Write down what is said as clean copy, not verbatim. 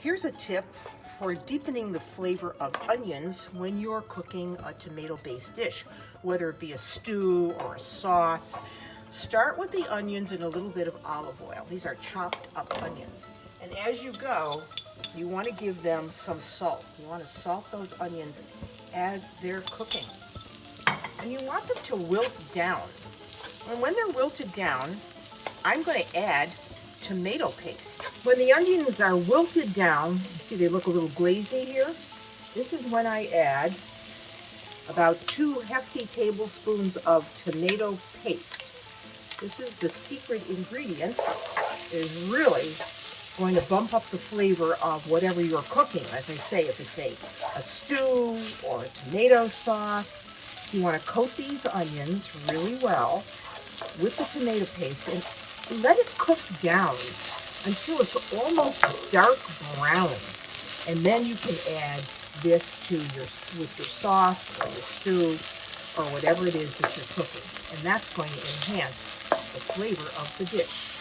Here's a tip for deepening the flavor of onions when you're cooking a tomato-based dish, whether it be a stew or a sauce. Start with the onions and a little bit of olive oil. These are chopped up onions. And as you go, you want to give them some salt. You want to salt those onions as they're cooking. And you want them to wilt down. And when they're wilted down, I'm going to add tomato paste. When the onions are wilted down, you see they look a little glazy here. This is when I add about 2 hefty tablespoons of tomato paste. This is the secret ingredient. It is really going to bump up the flavor of whatever you're cooking. As I say, if it's a stew or a tomato sauce, you want to coat these onions really well with the tomato paste and let it cook down until it's almost dark brown. And then you can add this to with your sauce or your stew or whatever it is that you're cooking. And that's going to enhance the flavor of the dish.